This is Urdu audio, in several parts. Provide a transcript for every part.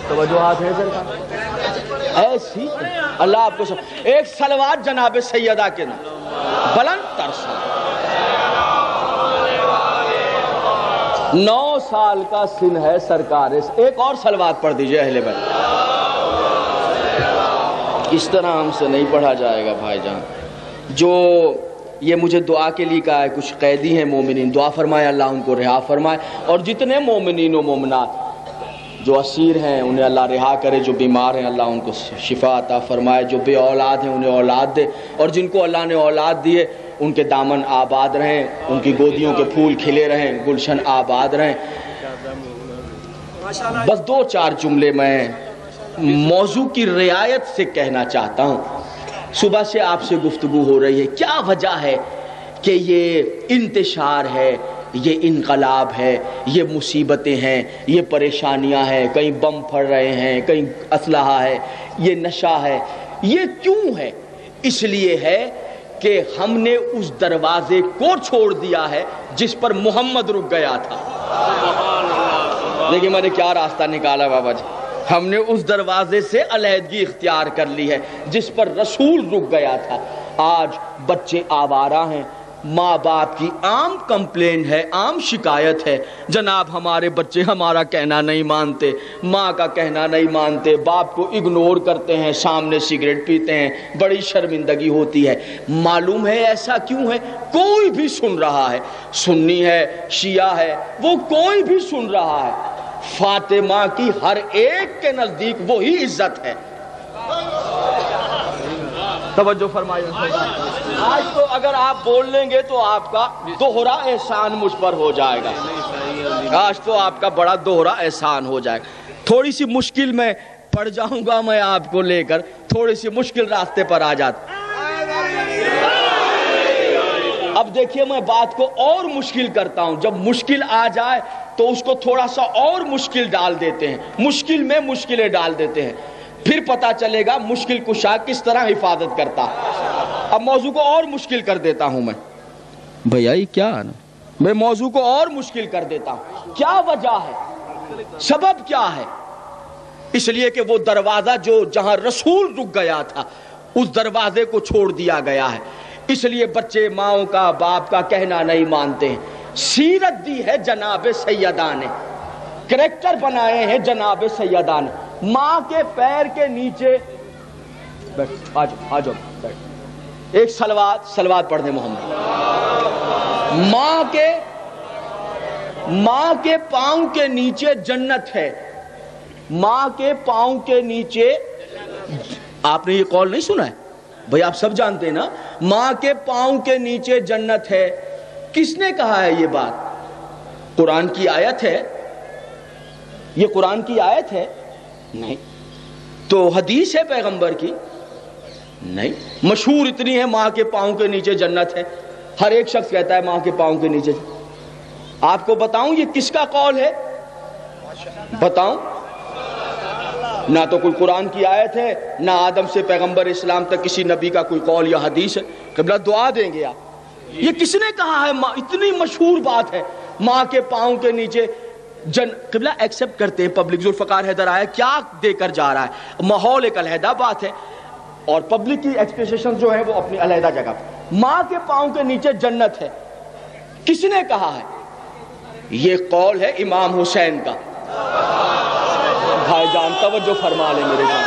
توجہات ہیں سرکار؟ ایسی اللہ آپ کو ایک صلوات جناب سیدہ کے نام بلند تر صلوات. 9 سال کا سن ہے سرکار. ایک اور صلوات پڑھ دیجئے اہل بیت. اس طرح ہم سے نہیں پڑھا جائے گا بھائی جان. جو یہ مجھے دعا کے لیے کہا ہے، کچھ قیدی ہیں مومنین، دعا فرمائے اللہ ان کو رہا فرمائے، اور جتنے مومنین و مومنات جو اسیر ہیں انہیں اللہ رہا کرے، جو بیمار ہیں اللہ ان کو شفا عطا فرمائے، جو بے اولاد ہیں انہیں اولاد دے، اور جن کو اللہ نے اولاد دیے ان کے دامن آباد رہیں، ان کی گودیوں کے پھول کھلے رہیں، گلشن آباد رہیں. بس 2-4 جملے میں موضوع کی رعایت سے کہنا چاہتا ہوں. صبح سے آپ سے گفتگو ہو رہی ہے، کیا وجہ ہے کہ یہ انتشار ہے، یہ انقلاب ہے، یہ مصیبتیں ہیں، یہ پریشانیاں ہیں، کہیں بم پھڑ رہے ہیں، کہیں اسلحہ ہے، یہ نشہ ہے، یہ کیوں ہے؟ اس لیے ہے کہ ہم نے اس دروازے کو چھوڑ دیا ہے جس پر محمد رک گیا تھا. دیکھیں میں نے کیا راستہ نکالا بابا جی. ہم نے اس دروازے سے علیحدگی اختیار کر لی ہے جس پر رسول رک گیا تھا. آج بچے آوارہ ہیں، ماں باپ کی عام کمپلین ہے، عام شکایت ہے، جناب ہمارے بچے ہمارا کہنا نہیں مانتے، ماں کا کہنا نہیں مانتے، باپ کو اگنور کرتے ہیں، سامنے سگریٹ پیتے ہیں، بڑی شرمندگی ہوتی ہے. معلوم ہے ایسا کیوں ہے؟ کوئی بھی سن رہا ہے، سنی ہے، شیعہ ہے، وہ کوئی بھی سن رہا ہے. فاطمہ کی ہر ایک کے نزدیک وہی عزت ہے. توجہ فرمائیے. آج تو اگر آپ بول لیں گے تو آپ کا دوہرا احسان مجھ پر ہو جائے گا. آج تو آپ کا بڑا دوہرا احسان ہو جائے گا. تھوڑی سی مشکل میں پڑ جاؤں گا میں آپ کو لے کر، تھوڑی سی مشکل راستے پر آ جاتا. اب دیکھیے میں بات کو اور مشکل کرتا ہوں. جب مشکل آ جائے تو اس کو تھوڑا سا اور مشکل ڈال دیتے ہیں، مشکل میں مشکلیں ڈال دیتے ہیں، پھر پتا چلے گا مشکل کشا کس طرح حفاظت کرتا. اب موضوع کو اور مشکل کر دیتا ہوں میں. بھیا یہ کیا ہے نا، میں موضوع کو اور مشکل کر دیتا ہوں. کیا وجہ ہے؟ سبب کیا ہے؟ اس لیے کہ وہ دروازہ جو جہاں رسول رک گیا تھا اس دروازے کو چھوڑ دیا گیا ہے. اس لیے بچے ماؤں کا باپ کا کہنا نہیں مانتے ہیں. سیرت دی ہے جناب سیدہ نے، کریکٹر بنائے ہیں جناب سیدہ نے. ماں کے پیر کے نیچے آ جاؤ ایک سلوات پڑھ دیں محمد. ماں کے پاؤں کے نیچے جنت ہے. ماں کے پاؤں کے نیچے، آپ نے یہ قول نہیں سنا ہے بھئی؟ آپ سب جانتے ہیں نا، ماں کے پاؤں کے نیچے جنت ہے. کس نے کہا ہے یہ بات؟ قرآن کی آیت ہے؟ یہ قرآن کی آیت ہے؟ نہیں. تو حدیث ہے پیغمبر کی؟ نہیں. مشہور اتنی ہے ماں کے پاؤں کے نیچے جنت ہے، ہر ایک شخص کہتا ہے ماں کے پاؤں کے نیچے. آپ کو بتاؤں یہ کس کا قول ہے؟ بتاؤں؟ نہ تو کوئی قرآن کی آیت ہے، نہ آدم سے پیغمبر اسلام تک کسی نبی کا کوئی قول یا حدیث ہے. قبلہ دعا دیں گے آپ. یہ کس نے کہا ہے؟ اتنی مشہور بات ہے ماں کے پاؤں کے نیچے قبلہ ایکسپٹ کرتے ہیں. پبلک ذوالفقار حیدر آیا کیا دے کر جا رہا ہے؟ ماحول ایک علیحدہ بات ہے اور پبلک کی ایکسپیکٹیشن جو ہے وہ اپنی علیحدہ جگہ. ماں کے پاؤں کے نیچے جنت ہے، کس نے کہا ہے؟ یہ قول ہے امام حسین کا. بھائی جان توجہ فرما لیں میرے جان،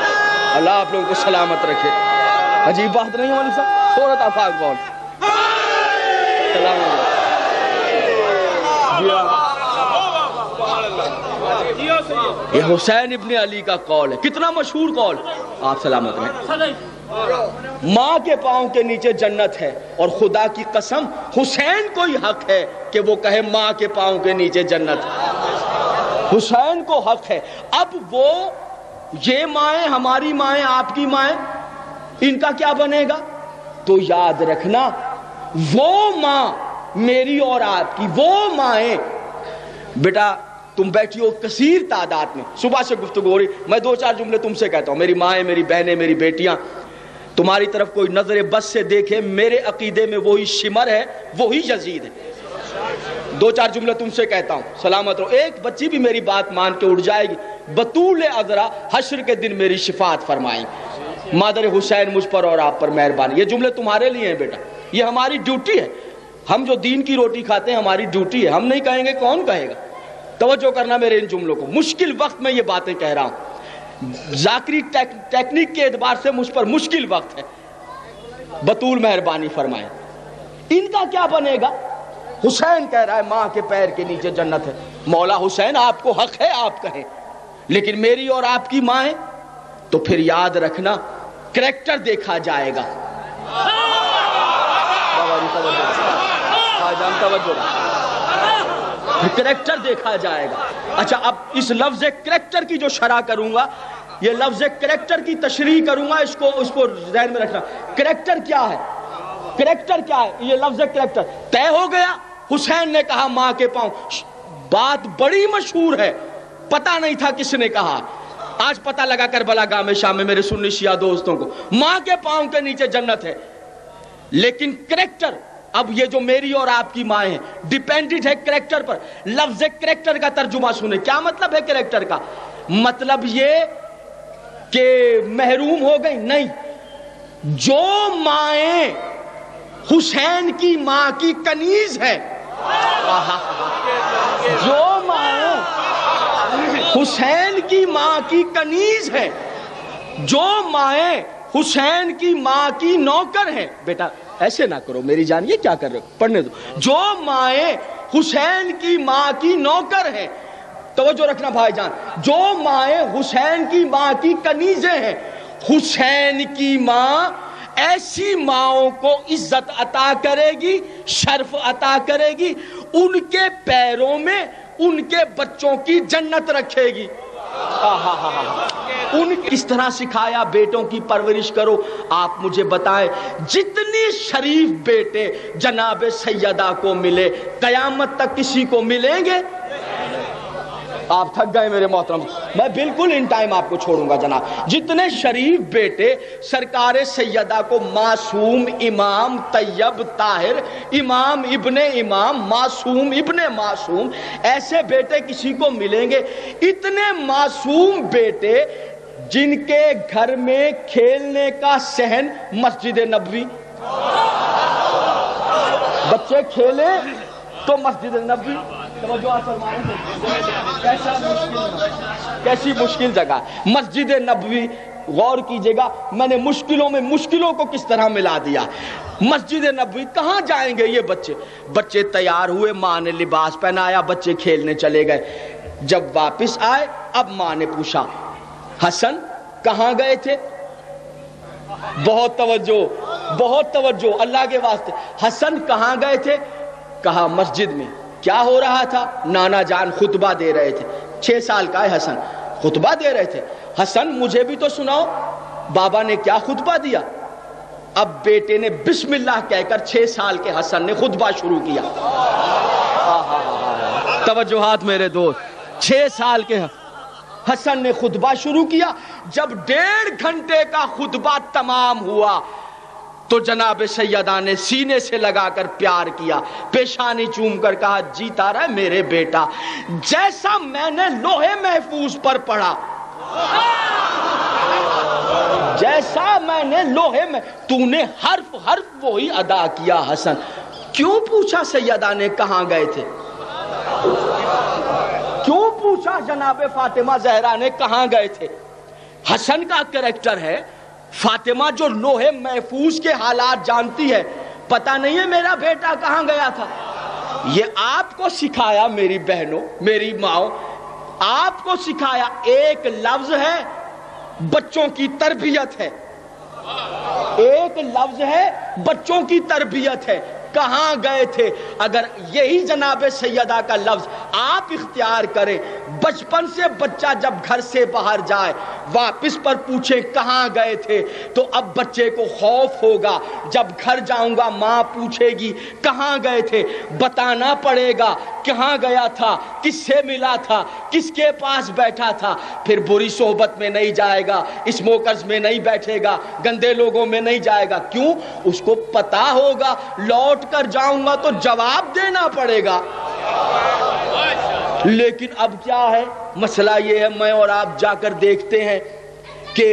اللہ آپ لوگوں کو سلامت رکھے. عجیب بات نہیں ہوئی سب. سورۃ آفاق قول. سلام علیکم. یہ حسین ابن علی کا قول ہے. کتنا مشہور قول. آپ سلامت رہیں. ماں کے پاؤں کے نیچے جنت ہے، اور خدا کی قسم حسین کو ہی حق ہے کہ وہ کہے ماں کے پاؤں کے نیچے جنت ہے. حسین کو حق ہے. اب وہ یہ مائیں، ہماری مائیں، آپ کی مائیں، ان کا کیا بنے گا؟ تو یاد رکھنا وہ ماں میری اور آپ کی، وہ مائیں. بیٹا تم بیٹھی ہو کثیر تعداد میں، صبح سے گفتگو ہو رہی، میں 2-4 جملے تم سے کہتا ہوں. میری مائیں، میری بہنیں، میری بیٹیاں، تمہاری طرف کوئی نظر بس سے دیکھے، میرے عقیدے میں وہی شمر ہے، وہی یزید ہے. 2-4 جملے تم سے کہتا ہوں، سلامت رہو. ایک بچی بھی میری بات مان کے اٹھ جائے گی، بطول عذرا حشر کے دن میری شفاعت فرمائیں. مادر حسین مجھ پر اور آپ پر مہربانی. یہ جملے تمہارے لیے ہیں بیٹا, یہ ہماری ڈیوٹی ہے. ہم جو دین کی روٹی کھاتے ہیں ہماری ڈیوٹی ہے, ہم نہیں کہیں گے کون کہے گا. توجہ کرنا میرے ان جملوں کو. مشکل وقت میں یہ باتیں کہہ رہا ہوں, ذاکری ٹیکنیک کے اعتبار سے مجھ پر مشکل وقت ہے. بطول مہربانی فرمائیں. ان کا کیا بنے گا؟ حسین کہہ رہا ہے ماں کے پیر کے نیچے جنت ہے. مولا حسین آپ کو حق ہے آپ کہیں, لیکن میری اور آپ کی ماں ہے تو پھر یاد رکھنا کریکٹر دیکھا جائے گا. کریکٹر دیکھا جائے گا. اچھا, اب اس لفظ کریکٹر کی جو شرح کروں گا, یہ لفظ کریکٹر کی تشریح کروں گا, اس کو ذہن میں رکھنا. کریکٹر کیا ہے؟ کریکٹر کیا ہے؟ یہ لفظ کریکٹر طے ہو گیا. حسین نے کہا ماں کے پاؤں. بات بڑی مشہور ہے, پتہ نہیں تھا کس نے کہا, آج پتہ لگا کربلا گاہ میں شام میں میرے سنی شیعہ دوستوں کو. ماں کے پاؤں کے نیچے جنت ہے. لیکن کریکٹر, اب یہ جو میری اور آپ کی ماں ہیں ڈیپینڈنٹ ہے کریکٹر پر. لفظ کریکٹر کا ترجمہ سنیں. کیا مطلب ہے کریکٹر کا؟ مطلب یہ کہ محروم ہو گئی نہیں. جو مائیں حسین کی ماں کی کنیز ہے, جو مائیں حسین کی ماں کی کنیز ہے, جو مائیں حسین کی ماں کی نوکر ہیں. بیٹا ایسے نہ کرو میری جان, یہ کیا کر رہے ہو, پڑھنے دو. جو مائیں حسین کی ماں کی نوکر ہیں, توجہ رکھنا بھائی جان, جو مائیں حسین کی ماں کی کنیزیں ہیں, حسین کی ماں ایسی ماؤں کو عزت عطا کرے گی, شرف عطا کرے گی, ان کے پیروں میں ان کے بچوں کی جنت رکھے گی. ان کس طرح سکھایا بیٹوں کی پرورش کرو. آپ مجھے بتائیں جتنی شریف بیٹے جناب سیدہ کو ملے قیامت تک کسی کو ملیں گے؟ آپ تھک گئے میرے محترم, میں بالکل ان ٹائم آپ کو چھوڑوں گا جناب. جتنے شریف بیٹے سرکار سیدہ کو معصوم, امام طیب طاہر, امام ابن امام, معصوم ابن معصوم, ایسے بیٹے کسی کو ملیں گے؟ اتنے معصوم بیٹے جن کے گھر میں کھیلنے کا صحن مسجد نبوی, بچے کھیلے تو مسجد نبوی. کیسی مشکل جگہ مسجد نبوی. غور کیجئے گا, میں نے مشکلوں میں مشکلوں کو کس طرح ملا دیا. مسجد نبوی کہاں جائیں گے یہ بچے؟ بچے تیار ہوئے, ماں نے لباس پہنایا, بچے کھیلنے چلے گئے. جب واپس آئے اب ماں نے پوچھا حسن کہاں گئے تھے؟ بہت توجہ, بہت توجہ اللہ کے واسطے. حسن کہاں گئے تھے؟ کہا مسجد میں. کیا ہو رہا تھا؟ نانا جان خطبہ دے رہے تھے. 6 سال کا ہے حسن, خطبہ دے رہے تھے. حسن مجھے بھی تو سناؤ, بابا نے کیا خطبہ دیا؟ اب بیٹے نے بسم اللہ کہہ کر 6 سال کے حسن نے خطبہ شروع کیا. توجہات میرے دوست, 6 سال کے حسن نے خطبہ شروع کیا. جب 1.5 گھنٹے کا خطبہ تمام ہوا تو جناب سیدہ نے سینے سے لگا کر پیار کیا, پیشانی چوم کر کہا جیتا رہے میرے بیٹا, جیسا میں نے لوہے محفوظ پر پڑھا, جیسا میں نے لوہے میں, تو نے حرف حرف وہی ادا کیا. حسن کیوں پوچھا سیدہ نے کہاں گئے تھے؟ کیوں پوچھا جناب فاطمہ زہرا نے کہاں گئے تھے؟ حسن کا کریکٹر ہے, فاطمہ جو لوہے محفوظ کے حالات جانتی ہے, پتہ نہیں ہے میرا بیٹا کہاں گیا تھا. یہ آپ کو سکھایا میری بہنوں, میری ماں, آپ کو سکھایا. ایک لفظ ہے بچوں کی تربیت ہے, ایک لفظ ہے بچوں کی تربیت ہے. کہاں گئے تھے؟ اگر یہی جناب سیدہ کا لفظ آپ اختیار کریں, بچپن سے بچہ جب گھر سے باہر جائے واپس پر پوچھیں کہاں گئے تھے, تو اب بچے کو خوف ہوگا. جب گھر جاؤں گا ماں پوچھے گی کہاں گئے تھے, بتانا پڑے گا کہاں گیا تھا, کس سے ملا تھا, کس کے پاس بیٹھا تھا. پھر بری صحبت میں نہیں جائے گا, اسموکرز میں نہیں بیٹھے گا, گندے لوگوں میں نہیں جائے گا. کیوں؟ اس کو پتا ہوگا لوٹ کر جاؤں گا تو جواب دینا پڑے گا. لیکن اب کیا ہے مسئلہ یہ ہے، میں اور آپ جا کر دیکھتے ہیں کہ